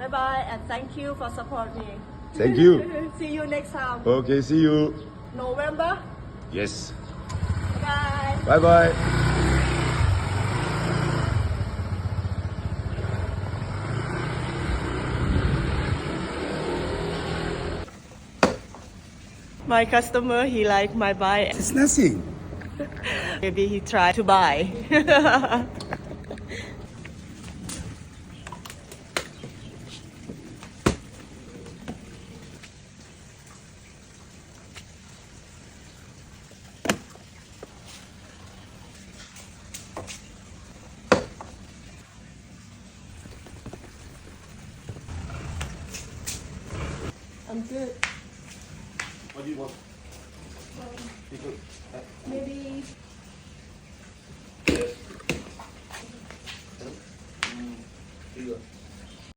Bye bye and thank you for support me. Thank you. See you next time. Okay, see you. November. Yes. Bye. Bye bye. My customer, he like my bike. It's nothing. Maybe he try to buy. I'm good. What do you want? Maybe